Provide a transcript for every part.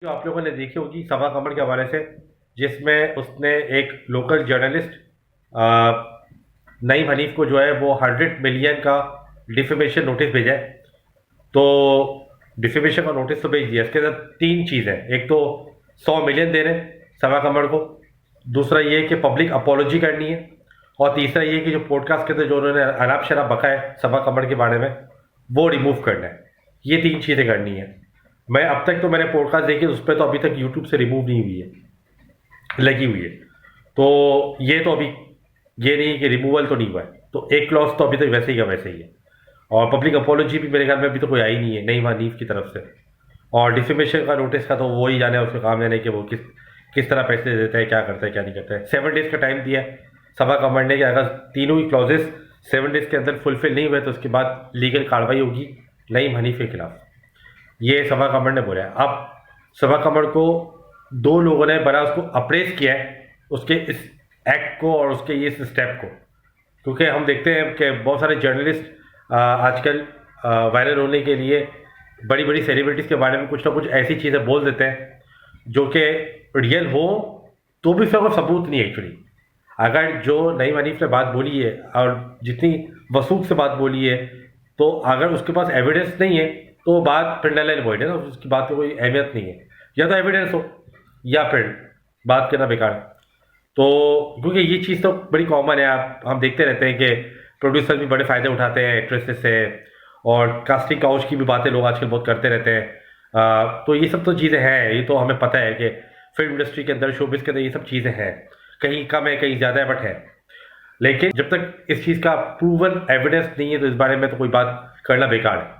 जो आप लोगों ने देखी होगी सभा कमर के हवाले से, जिसमें उसने एक लोकल जर्नलिस्ट नईम हनीफ को जो है वो 100 मिलियन का डिफेमेशन नोटिस भेजा है। तो डिफेमेशन का नोटिस तो भेज दिया, इसके अंदर तीन चीज़ है। एक तो 100 मिलियन देने सभा कमर को, दूसरा ये कि पब्लिक अपॉलोजी करनी है, और तीसरा ये कि जो पॉडकास्ट के अंदर जो उन्होंने अनाप शराब बका है सभा कमर के बारे में वो रिमूव करना है। ये तीन चीज़ें करनी है। मैं अब तक तो मैंने पॉडकास्ट देखी, उस पर तो अभी तक यूट्यूब से रिमूव नहीं हुई है, लगी हुई है। तो ये तो अभी ये नहीं कि रिमूवल तो नहीं हुआ है, तो एक क्लॉज तो अभी तक वैसे ही का वैसे ही है। और पब्लिक अपोलॉजी भी मेरे ख्याल में अभी तो कोई आई नहीं है नईम हनीफ की तरफ से। और डिफेमेशन का नोटिस का तो वो ही जाने, उसका काम जाने कि वो किस किस तरह पैसे देते हैं, क्या करते हैं क्या नहीं करते हैं। 7 डेज का टाइम दिया है सभा कमांड ने कि अगर तीनों ही क्लॉजेस 7 डेज के अंदर फुलफिल नहीं हुए तो उसके बाद लीगल कार्रवाई होगी नईम हनीफ के खिलाफ। ये सभा कमर ने बोला है। अब सभा कमर को दो लोगों ने बड़ा उसको अप्रेस किया है, उसके इस एक्ट को और उसके इस स्टेप को, क्योंकि हम देखते हैं कि बहुत सारे जर्नलिस्ट आजकल वायरल होने के लिए बड़ी बड़ी सेलिब्रिटीज़ के बारे में कुछ ना कुछ ऐसी चीज़ें बोल देते हैं जो कि रियल हो, तो भी उसका कोई सबूत नहीं है एक्चुअली। अगर जो नईम हनीफ ने बात बोली है और जितनी वसूख से बात बोली है, तो अगर उसके पास एविडेंस नहीं है तो वो बात फिर नल एंड वॉइड है ना, उसकी बात में कोई अहमियत नहीं है। या तो एविडेंस हो या फिर बात करना बेकार है। तो क्योंकि ये चीज़ तो बड़ी कॉमन है, आप हम देखते रहते हैं कि प्रोड्यूसर भी बड़े फ़ायदे उठाते हैं एक्ट्रेसेस से, और कास्टिंग काउच की भी बातें लोग आजकल बहुत करते रहते हैं। तो ये सब तो चीज़ें हैं, ये तो हमें पता है कि फिल्म इंडस्ट्री के अंदर, शोबिस के अंदर ये सब चीज़ें हैं, कहीं कम है कहीं ज़्यादा है, बट है। लेकिन जब तक इस चीज़ का प्रूवन एविडेंस नहीं है तो इस बारे में तो कोई बात करना बेकार है।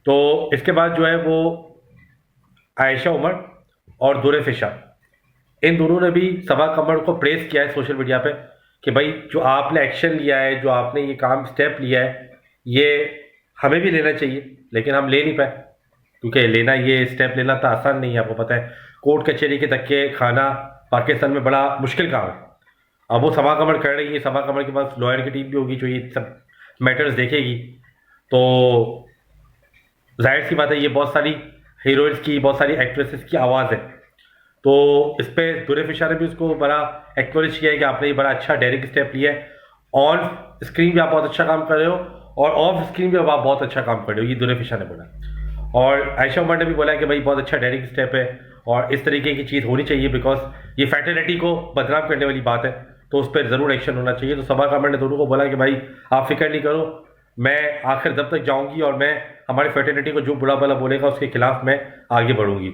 तो इसके बाद जो है वो आयशा उमर और दुरे फिशा, इन दोनों ने भी सभा कमर को प्रेस किया है सोशल मीडिया पे कि भाई जो आपने एक्शन लिया है, जो आपने ये काम स्टेप लिया है, ये हमें भी लेना चाहिए, लेकिन हम ले नहीं पाए क्योंकि लेना, ये स्टेप लेना तो आसान नहीं है। आपको पता है कोर्ट कचहरी के धक्के खाना पाकिस्तान में बड़ा मुश्किल काम है। अब वो सभा कमर कर रही है, सभा कमर के पास लॉयर की टीम भी होगी जो ये सब मैटर्स देखेगी। तो जाहिर सी बात है ये बहुत सारी हीरोइंस की, बहुत सारी एक्ट्रेसेस की आवाज़ है। तो इस पर दुरे फिशा ने भी उसको बड़ा एक्नॉलेज किया है कि आपने ये बड़ा अच्छा डेयरिंग स्टेप लिया है। ऑन स्क्रीन भी आप बहुत अच्छा काम कर रहे हो और ऑफ स्क्रीन भी आप बहुत अच्छा काम कर रहे हो, ये दुरे फिशा ने बोला। और आयशा उमर ने भी बोला कि भाई बहुत अच्छा डेयरिंग स्टेप है और इस तरीके की चीज़ होनी चाहिए, बिकॉज ये फैटर्निटी को बदनाम करने वाली बात है, तो उस पर ज़रूर एक्शन होना चाहिए। तो सभा कमर ने दोनों को बोला कि भाई आप फिक्र नहीं करो, मैं आखिर दब तक जाऊंगी और मैं हमारी फर्टिलिटी को जो बुरा भला बोलेगा उसके खिलाफ मैं आगे बढ़ूंगी।